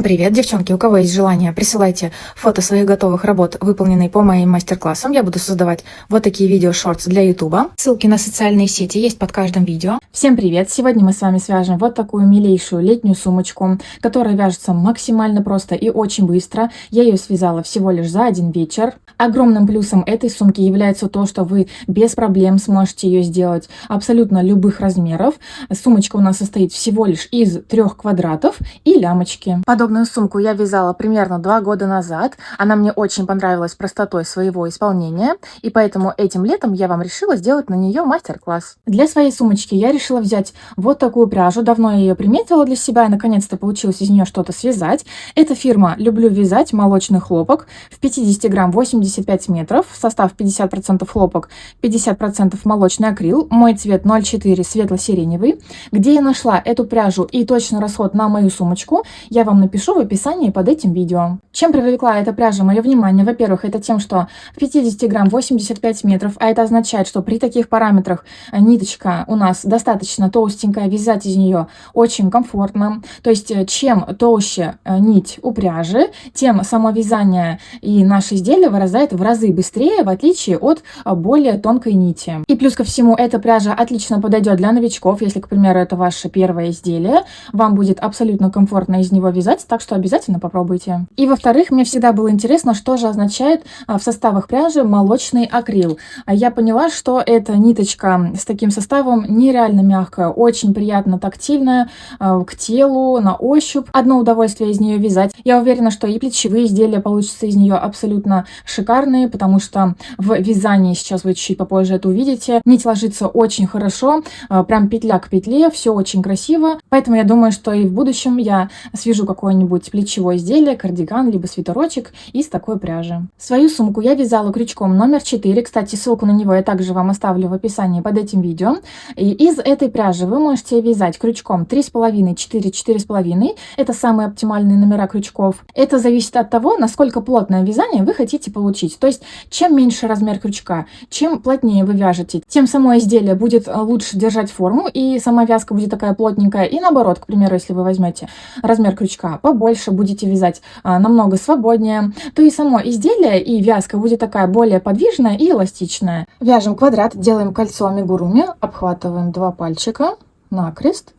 привет, девчонки! У кого есть желание, присылайте фото своих готовых работ, выполненные по моим мастер-классам. Я буду создавать вот такие видео-шортс для ютуба. Ссылки на социальные сети есть под каждым видео. Всем привет! Сегодня мы с вами свяжем вот такую милейшую летнюю сумочку, которая вяжется максимально просто и очень быстро. Я ее связала всего лишь за один вечер. Огромным плюсом этой сумки является то, что вы без проблем сможете ее сделать абсолютно любых размеров. Сумочка у нас состоит всего лишь из 3 квадратов и лямочки. Подобную сумку я вязала примерно 2 года назад. Она мне очень понравилась простотой своего исполнения, и поэтому этим летом я вам решила сделать на нее мастер-класс. Для своей сумочки я решила взять вот такую пряжу. Давно я ее приметила для себя, и наконец-то получилось из нее что-то связать. Это фирма «Люблю вязать», молочный хлопок. В 50 грамм 85 метров. Состав 50% хлопок, 50% молочный акрил. Мой цвет 04 светло-сиреневый. Где я нашла эту пряжу и точный расход на мою сумочку, я вам напишу в описании под этим видео. Чем привлекла эта пряжа мое внимание? Во-первых, это тем, что в 50 грамм 85 метров, а это означает, что при таких параметрах ниточка у нас достаточно толстенькая, вязать из нее очень комфортно. То есть, чем толще нить у пряжи, тем само вязание и наше изделие вырастает в разы быстрее, в отличие от более тонкой нити. И плюс ко всему, эта пряжа отлично подойдет для новичков, если, к примеру, это ваше первое изделие, вам будет абсолютно комфортно из него вязать, так что обязательно попробуйте. И во-вторых, мне всегда было интересно, что же означает в составах пряжи молочный акрил. Я поняла, что эта ниточка с таким составом нереально мягкая, очень приятно тактильная к телу, на ощупь. Одно удовольствие из нее вязать. Я уверена, что и плечевые изделия получатся из нее абсолютно шикарные, потому что в вязании, сейчас вы чуть попозже это увидите, нить ложится очень хорошо, прям петля к петле, все очень красиво. Поэтому я думаю, что и в будущем я свяжу какое-нибудь плечевое изделие, кардиган, либо свитерочек из такой пряжи. Свою сумку я вязала крючком номер 4. Кстати, ссылку на него я также вам оставлю в описании под этим видео. И из этой пряжи вы можете вязать крючком 3,5, 4, 4,5. Это самые оптимальные номера крючков. Это зависит от того, насколько плотное вязание вы хотите получить. То есть, чем меньше размер крючка, чем плотнее вы вяжете, тем само изделие будет лучше держать форму, и сама вязка будет такая плотненькая. И наоборот, к примеру, если вы возьмете размер крючка побольше, будете вязать намного свободнее, то и само изделие и вязка будет такая более подвижная и эластичная. Вяжем квадрат, делаем кольцо амигуруми, обхватываем 2 пальчика накрест,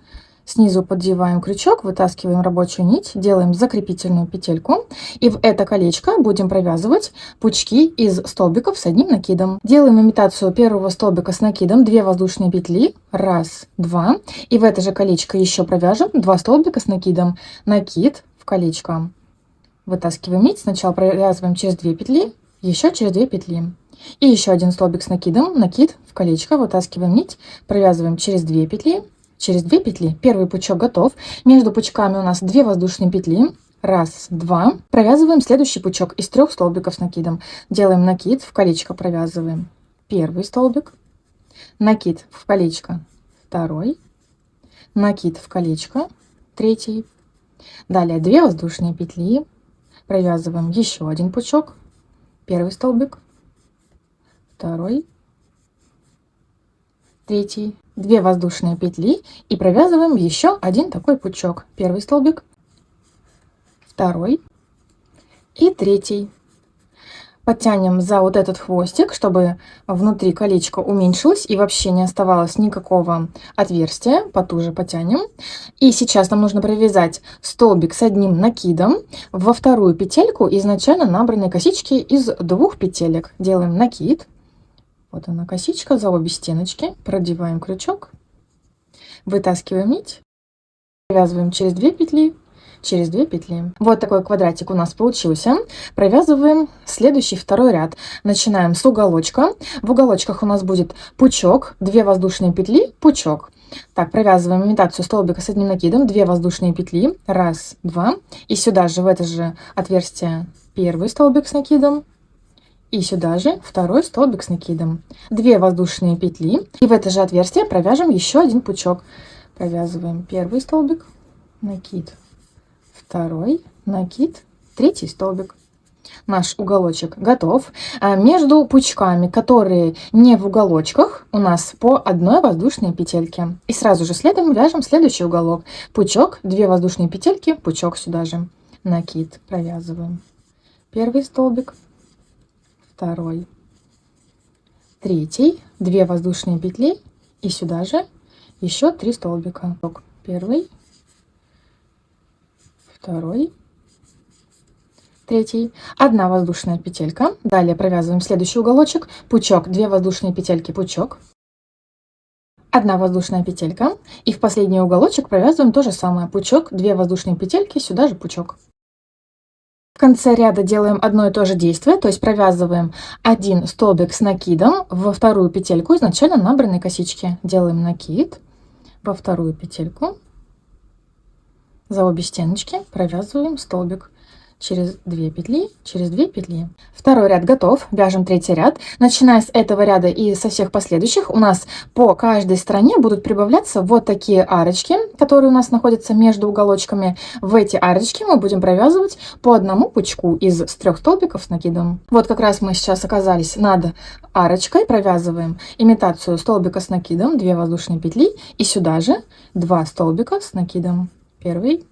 снизу поддеваем крючок, вытаскиваем рабочую нить, делаем закрепительную петельку, и в это колечко будем провязывать пучки из столбиков с одним накидом. Делаем имитацию первого столбика с накидом, 2 воздушные петли, 1, 2, и в это же колечко еще провяжем 2 столбика с накидом, накид в колечко. Вытаскиваем нить, сначала провязываем через 2 петли, еще через 2 петли. И еще один столбик с накидом, накид в колечко, вытаскиваем нить, провязываем через 2 петли, через 2 петли. Первый пучок готов. Между пучками у нас 2 воздушные петли. 1, 2. Провязываем следующий пучок из 3 столбиков с накидом. Делаем накид, в колечко провязываем первый столбик, накид в колечко второй, накид в колечко третий. Далее 2 воздушные петли. Провязываем еще один пучок, первый столбик, второй, третий, 2 воздушные петли и провязываем еще один такой пучок, первый столбик, второй и третий. Подтянем за вот этот хвостик, чтобы внутри колечко уменьшилось и вообще не оставалось никакого отверстия. Потуже потянем. И сейчас нам нужно провязать столбик с одним накидом во вторую петельку изначально набранной косички из 2 петелек. Делаем накид. Вот она косичка за обе стеночки. Продеваем крючок. Вытаскиваем нить. Провязываем через 2 петли. Через 2 петли. Вот такой квадратик у нас получился. Провязываем следующий второй ряд. Начинаем с уголочка. В уголочках у нас будет пучок, 2 воздушные петли, пучок. Так, провязываем имитацию столбика с одним накидом, 2 воздушные петли, 1, 2. И сюда же, в это же отверстие, первый столбик с накидом. И сюда же второй столбик с накидом. 2 воздушные петли. И в это же отверстие провяжем еще один пучок. Провязываем первый столбик, накид. Второй, накид, третий столбик. Наш уголочек готов. Между пучками, которые не в уголочках, у нас по 1 воздушной петельке. И сразу же следом вяжем следующий уголок. Пучок, 2 воздушные петельки, пучок сюда же. накид, провязываем первый столбик, второй, третий, 2 воздушные петли и сюда же еще 3 столбика. Первый, второй, третий, 1 воздушная петелька. Далее провязываем следующий уголочек, пучок, 2 воздушные петельки, пучок, 1 воздушная петелька, и в последний уголочек провязываем то же самое, пучок, 2 воздушные петельки, сюда же пучок. В конце ряда делаем одно и то же действие, то есть провязываем 1 столбик с накидом во вторую петельку изначально набранной косички. Делаем накид во вторую петельку, за обе стеночки провязываем столбик через 2 петли, через 2 петли. Второй ряд готов, вяжем третий ряд. Начиная с этого ряда и со всех последующих у нас по каждой стороне будут прибавляться вот такие арочки, которые у нас находятся между уголочками. В эти арочки мы будем провязывать по одному пучку из 3 столбиков с накидом. Вот как раз мы сейчас оказались над арочкой, провязываем имитацию столбика с накидом, 2 воздушные петли и сюда же 2 столбика с накидом. Первый,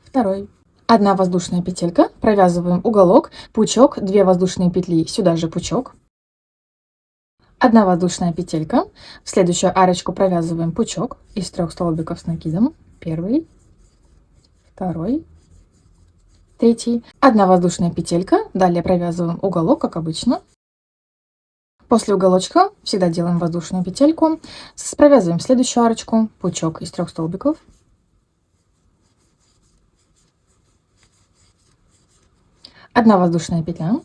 второй. 1 воздушная петелька, провязываем уголок, пучок, 2 воздушные петли, сюда же пучок, 1 воздушная петелька, в следующую арочку провязываем пучок из 3 столбиков с накидом, первый, второй, третий, 1 воздушная петелька, далее провязываем уголок, как обычно. После уголочка всегда делаем воздушную петельку, провязываем следующую арочку, пучок из 3 столбиков, 1 воздушная петля,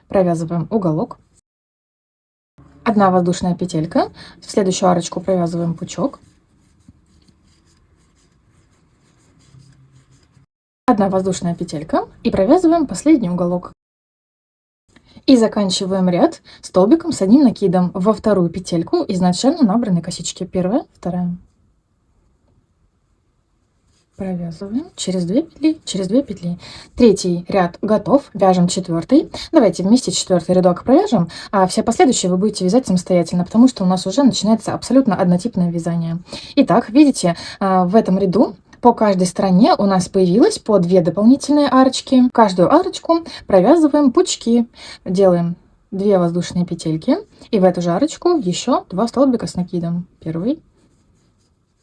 провязываем уголок, 1 воздушная петелька, в следующую арочку провязываем пучок, 1 воздушная петелька и провязываем последний уголок. И заканчиваем ряд столбиком с 1 накидом во вторую петельку изначально набранной косички. Первая, вторая. Провязываем через 2 петли, через 2 петли. Третий ряд готов, вяжем 4. Давайте вместе 4 рядок провяжем, а все последующие вы будете вязать самостоятельно, потому что у нас уже начинается абсолютно однотипное вязание. Итак, видите, в этом ряду по каждой стороне у нас появилось по 2 дополнительные арочки. Каждую арочку провязываем пучки, делаем 2 воздушные петельки и в эту же арочку еще 2 столбика с накидом. Первый,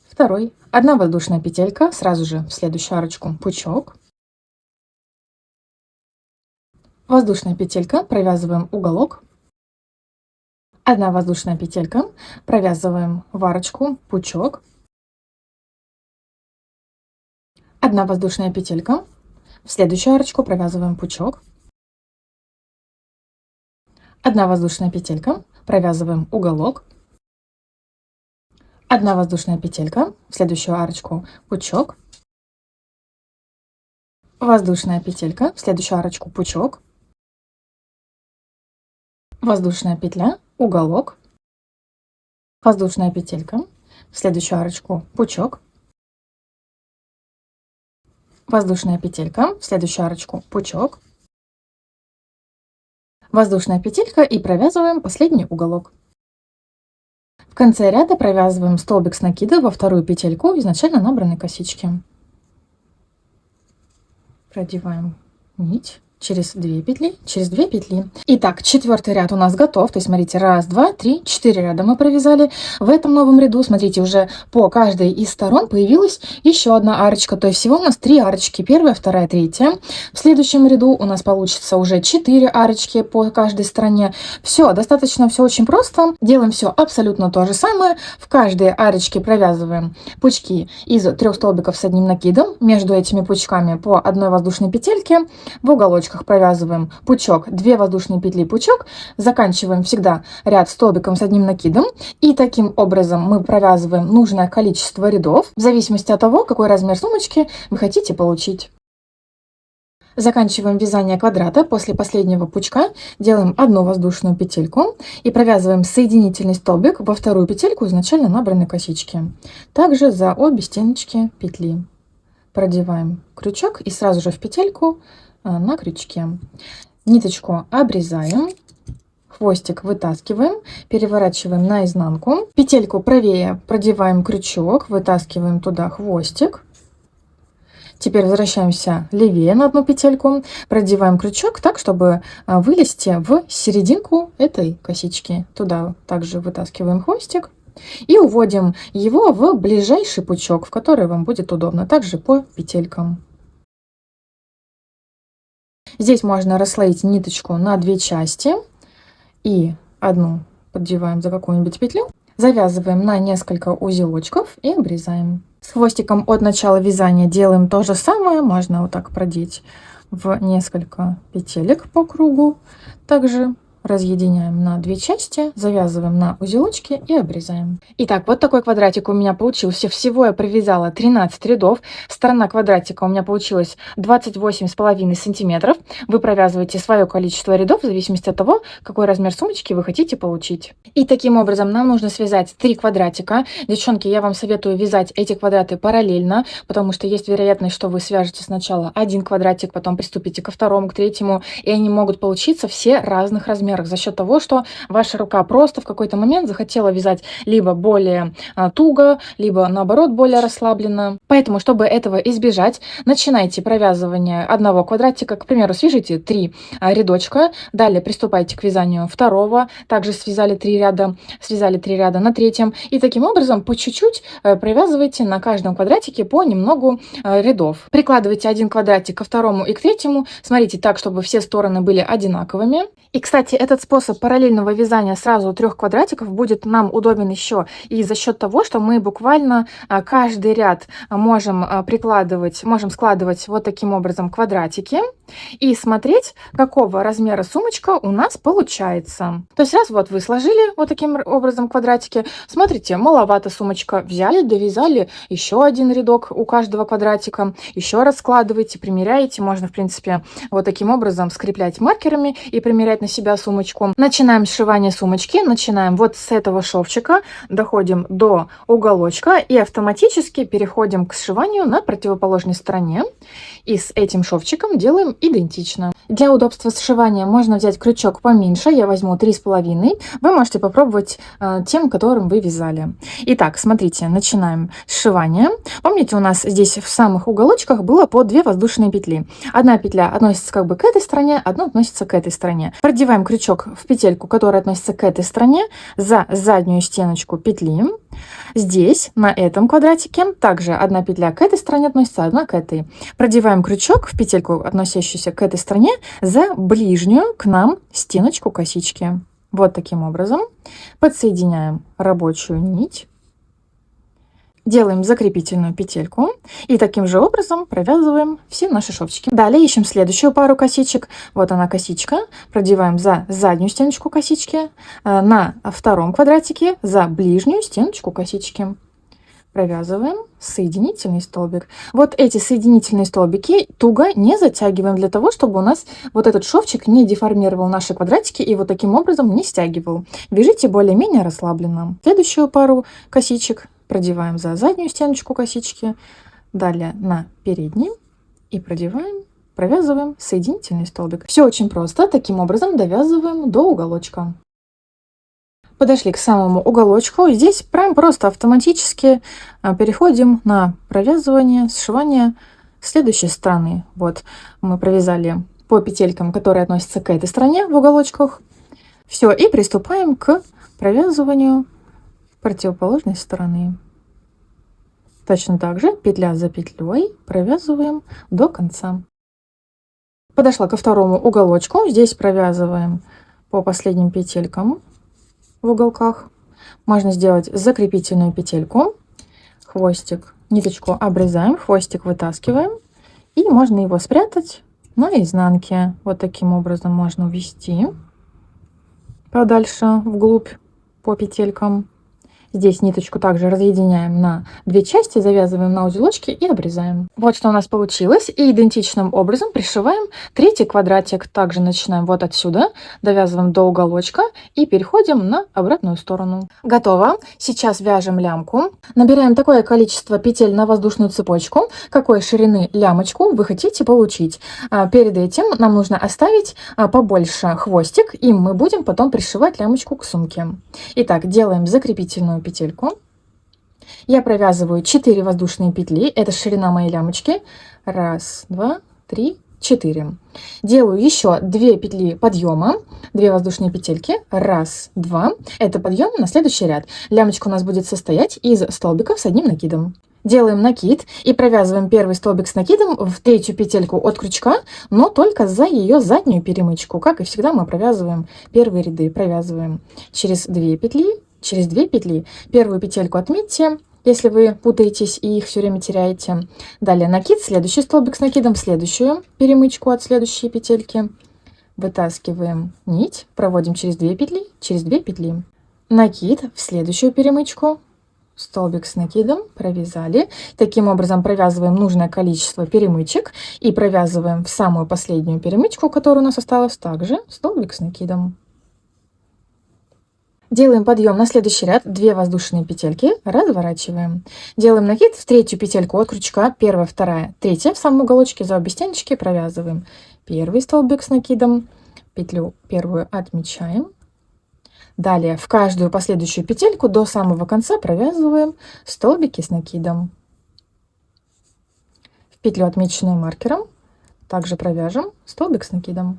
второй, 1 воздушная петелька, сразу же в следующую арочку пучок, воздушная петелька, провязываем уголок, 1 воздушная петелька, провязываем в арочку пучок, 1 воздушная петелька, в следующую арочку провязываем пучок, 1 воздушная петелька, провязываем уголок, 1 воздушная петелька, в следующую арочку пучок, воздушная петелька, в следующую арочку пучок, воздушная петля, уголок, воздушная петелька, в следующую арочку пучок, воздушная петелька, в следующую арочку пучок, воздушная петелька и провязываем последний уголок. В конце ряда провязываем столбик с накида во вторую петельку изначально набранной косички. Продеваем нить через 2 петли, через 2 петли. Итак, 4 ряд у нас готов. То есть, смотрите, 1, 2, 3, 4 ряда мы провязали. В этом новом ряду, смотрите, уже по каждой из сторон появилась еще 1 арочка. То есть, всего у нас 3 арочки. Первая, вторая, третья. В следующем ряду у нас получится уже 4 арочки по каждой стороне. Все, достаточно все очень просто. Делаем все абсолютно то же самое. В каждой арочке провязываем пучки из 3 столбиков с 1 накидом. Между этими пучками по 1 воздушной петельке. В уголочках провязываем пучок, 2 воздушные петли, пучок, заканчиваем всегда ряд столбиком с 1 накидом, и таким образом мы провязываем нужное количество рядов в зависимости от того, какой размер сумочки вы хотите получить. Заканчиваем вязание квадрата. После последнего пучка делаем 1 воздушную петельку и провязываем соединительный столбик во вторую петельку изначально набранной косички. Также за обе стеночки петли продеваем крючок и сразу же в петельку на крючке. Ниточку обрезаем, хвостик вытаскиваем, переворачиваем наизнанку, петельку правее продеваем крючок, вытаскиваем туда хвостик. Теперь возвращаемся левее на одну петельку, продеваем крючок так, чтобы вылезти в серединку этой косички. Туда также вытаскиваем хвостик и уводим его в ближайший пучок, в который вам будет удобно, также по петелькам. Здесь можно расслоить ниточку на две части и одну поддеваем за какую-нибудь петлю, завязываем на несколько узелочков и обрезаем. С хвостиком от начала вязания делаем то же самое, можно вот так продеть в несколько петелек по кругу, также разъединяем на две части, завязываем на узелочки и обрезаем. Итак, вот такой квадратик у меня получился. Всего я провязала 13 рядов. Сторона квадратика у меня получилась 28,5 сантиметров. Вы провязываете свое количество рядов в зависимости от того, какой размер сумочки вы хотите получить. И таким образом нам нужно связать 3 квадратика. Девчонки, я вам советую вязать эти квадраты параллельно, потому что есть вероятность, что вы свяжете сначала один квадратик, потом приступите ко второму, к третьему, и они могут получиться все разных размеров, за счет того, что ваша рука просто в какой-то момент захотела вязать либо более туго, либо наоборот более расслабленно. Поэтому, чтобы этого избежать, начинайте провязывание одного квадратика, к примеру, свяжите 3 рядочка, далее приступайте к вязанию второго, также связали 3 ряда на третьем, и таким образом по чуть-чуть провязывайте на каждом квадратике по немногу рядов. Прикладывайте один квадратик ко второму и к третьему, смотрите так, чтобы все стороны были одинаковыми. И, кстати, этот способ параллельного вязания сразу 3 квадратиков будет нам удобен еще и за счет того, что мы буквально каждый ряд можем складывать вот таким образом квадратики и смотреть, какого размера сумочка у нас получается. То есть раз вот вы сложили вот таким образом квадратики, смотрите, маловато сумочка, взяли, довязали еще один рядок у каждого квадратика, еще раз складываете, примеряете, можно, в принципе, вот таким образом скреплять маркерами и примерять на себя сумочку. Начинаем сшивание сумочки, начинаем вот с этого шовчика, доходим до уголочка и автоматически переходим к сшиванию на противоположной стороне. И с этим шовчиком делаем идентично. Для удобства сшивания можно взять крючок поменьше, я возьму 3,5. Вы можете попробовать тем, которым вы вязали. Итак, смотрите, начинаем сшивание. Помните, у нас здесь в самых уголочках было по 2 воздушные петли. Одна петля относится как бы к этой стороне, одна относится к этой стороне. Продеваем крючок в петельку, которая относится к этой стороне, за заднюю стеночку петли. Здесь, на этом квадратике, также одна петля к этой стороне относится, одна к этой. Продеваем крючок в петельку, относящуюся к этой стороне, за ближнюю к нам стеночку косички. Вот таким образом. Подсоединяем рабочую нить. Делаем закрепительную петельку и таким же образом провязываем все наши шовчики. Далее ищем следующую пару косичек. Вот она косичка. Продеваем за заднюю стеночку косички, на втором квадратике за ближнюю стеночку косички. Провязываем соединительный столбик. Вот эти соединительные столбики туго не затягиваем для того, чтобы у нас вот этот шовчик не деформировал наши квадратики и вот таким образом не стягивал. Вяжите более-менее расслабленно. Следующую пару косичек продеваем за заднюю стеночку косички, далее на передний и провязываем соединительный столбик. Все очень просто. Таким образом довязываем до уголочка. Подошли к самому уголочку. Здесь прям просто автоматически переходим на провязывание, сшивание следующей стороны. Вот мы провязали по петелькам, которые относятся к этой стороне в уголочках. Все, и приступаем к провязыванию противоположной стороны. Точно так же петля за петлей провязываем до конца. Подошла ко второму уголочку. Здесь провязываем по последним петелькам в уголках. Можно сделать закрепительную петельку, хвостик, ниточку обрезаем, хвостик вытаскиваем, и можно его спрятать на изнанке. Вот таким образом можно увести подальше вглубь по петелькам. Здесь ниточку также разъединяем на 2 части, завязываем на узелочки и обрезаем. Вот что у нас получилось. И идентичным образом пришиваем 3-й квадратик. Также начинаем вот отсюда, довязываем до уголочка и переходим на обратную сторону. Готово. Сейчас вяжем лямку. Набираем такое количество петель на воздушную цепочку, какой ширины лямочку вы хотите получить. Перед этим нам нужно оставить побольше хвостик, и мы будем потом пришивать лямочку к сумке. Итак, делаем закрепительную петельку. Я провязываю 4 воздушные петли, это ширина моей лямочки. Раз, два, три, 4. Делаю еще 2 петли подъема, 2 воздушные петельки. Раз, два. Это подъем на следующий ряд. Лямочка у нас будет состоять из столбиков с одним накидом. Делаем накид и провязываем первый столбик с накидом в третью петельку от крючка, но только за ее заднюю перемычку. Как и всегда, мы провязываем первые ряды. Провязываем через 2 петли, через 2 петли. Первую петельку отметьте, если вы путаетесь и их все время теряете. Далее накид, следующий столбик с накидом в следующую перемычку от следующей петельки. Вытаскиваем нить, проводим через 2 петли, через 2 петли. Накид в следующую перемычку. Столбик с накидом, провязали. Таким образом провязываем нужное количество перемычек и провязываем в самую последнюю перемычку, которая у нас осталась, также столбик с накидом. Делаем подъем на следующий ряд, 2 воздушные петельки, разворачиваем. Делаем накид в третью петельку от крючка, первая, вторая, третья, в самом уголочке за обе стеночки провязываем. Первый столбик с накидом, петлю первую отмечаем. Далее в каждую последующую петельку до самого конца провязываем столбики с накидом. В петлю, отмеченную маркером, также провяжем столбик с накидом.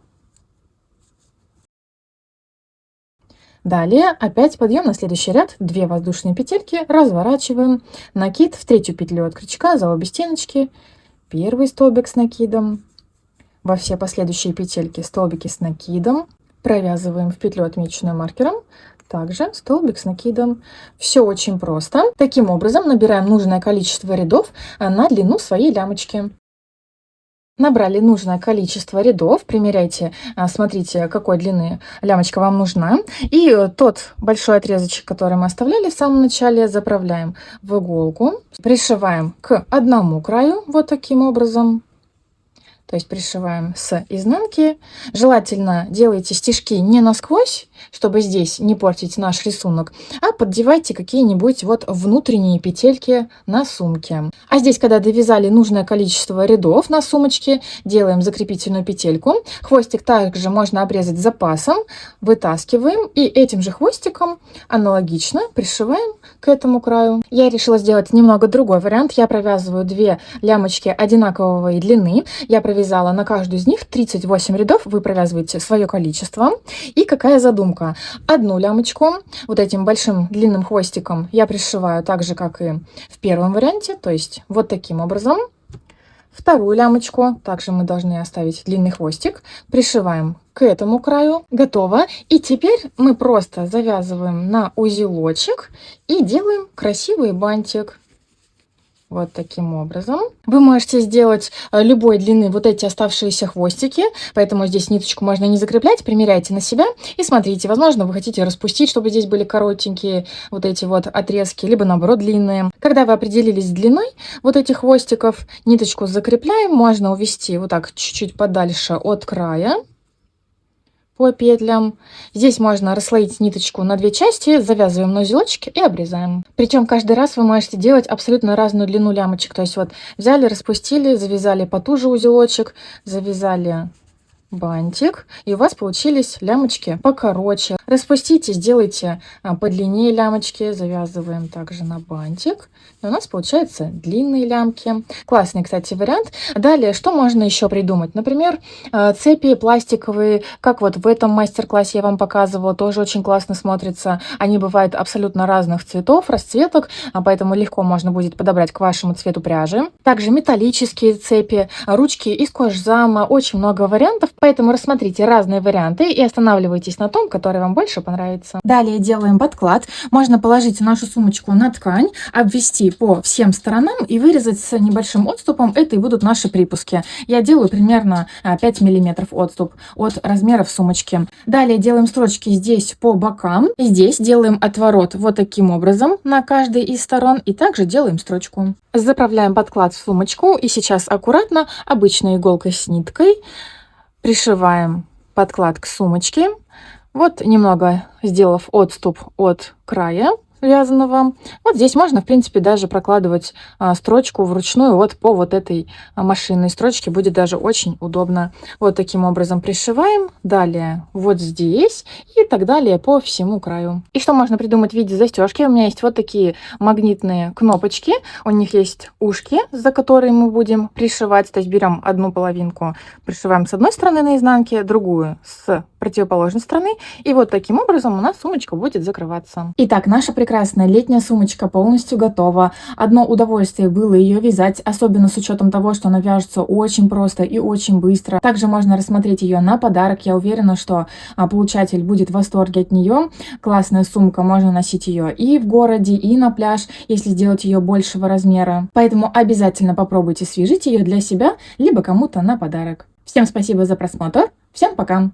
Далее опять подъем на следующий ряд, 2 воздушные петельки, разворачиваем, накид в третью петлю от крючка за обе стеночки, первый столбик с накидом, во все последующие петельки столбики с накидом, провязываем в петлю, отмеченную маркером, также столбик с накидом. Все очень просто. Таким образом набираем нужное количество рядов на длину своей лямочки. Набрали нужное количество рядов, примеряйте, смотрите, какой длины лямочка вам нужна. И тот большой отрезочек, который мы оставляли в самом начале, заправляем в иголку, пришиваем к одному краю вот таким образом. То есть пришиваем с изнанки. Желательно делайте стежки не насквозь, чтобы здесь не портить наш рисунок, а поддевайте какие-нибудь вот внутренние петельки на сумке. А здесь, когда довязали нужное количество рядов на сумочке, делаем закрепительную петельку. Хвостик также можно обрезать запасом, вытаскиваем и этим же хвостиком аналогично пришиваем к этому краю. Я решила сделать немного другой вариант. Я провязываю 2 лямочки одинаковой длины. Я провязала на каждую из них 38 рядов. Вы провязываете свое количество. И какая задумка? Одну лямочку вот этим большим длинным хвостиком я пришиваю так же, как и в первом варианте, то есть вот таким образом. Вторую лямочку также мы должны оставить длинный хвостик, пришиваем к этому краю. Готово. И теперь мы просто завязываем на узелочек и делаем красивый бантик. Вот таким образом. Вы можете сделать любой длины вот эти оставшиеся хвостики, поэтому здесь ниточку можно не закреплять, примеряйте на себя и смотрите. Возможно, вы хотите распустить, чтобы здесь были коротенькие вот эти вот отрезки, либо наоборот длинные. Когда вы определились с длиной вот этих хвостиков, ниточку закрепляем, можно увести вот так чуть-чуть подальше от края по петлям. Здесь можно расслоить ниточку на 2 части, завязываем на узелочек и обрезаем. Причем каждый раз вы можете делать абсолютно разную длину лямочек. То есть вот взяли, распустили, завязали потуже узелочек, завязали бантик, и у вас получились лямочки покороче. Распустите, сделайте подлиннее лямочки, завязываем также на бантик. И у нас получаются длинные лямки. Классный, кстати, вариант. Далее, что можно еще придумать? Например, цепи пластиковые, как вот в этом мастер-классе я вам показывала, тоже очень классно смотрятся. Они бывают абсолютно разных цветов, расцветок, поэтому легко можно будет подобрать к вашему цвету пряжи. Также металлические цепи, ручки из кожзама, очень много вариантов. Поэтому рассмотрите разные варианты и останавливайтесь на том, который вам больше понравится. Далее делаем подклад. Можно положить нашу сумочку на ткань, обвести по всем сторонам и вырезать с небольшим отступом. Это и будут наши припуски. Я делаю примерно 5 мм отступ от размеров сумочки. Далее делаем строчки здесь по бокам. Здесь делаем отворот вот таким образом на каждой из сторон. И также делаем строчку. Заправляем подклад в сумочку. И сейчас аккуратно обычной иголкой с ниткой пришиваем подклад к сумочке. Вот немного сделав отступ от края, вязаного. Вот здесь можно, в принципе, даже прокладывать строчку вручную вот по вот этой машинной строчке. Будет даже очень удобно. Вот таким образом пришиваем. Далее вот здесь и так далее по всему краю. И что можно придумать в виде застежки? У меня есть вот такие магнитные кнопочки. У них есть ушки, за которые мы будем пришивать. То есть берем одну половинку, пришиваем с одной стороны на изнанке, другую с противоположной стороны. И вот таким образом у нас сумочка будет закрываться. Итак, наша прекрасная летняя сумочка полностью готова. Одно удовольствие было ее вязать, особенно с учетом того, что она вяжется очень просто и очень быстро. Также можно рассмотреть ее на подарок. Я уверена, что получатель будет в восторге от нее. Классная сумка, можно носить ее и в городе, и на пляж, если сделать ее большего размера. Поэтому обязательно попробуйте свяжите ее для себя, либо кому-то на подарок. Всем спасибо за просмотр. Всем пока!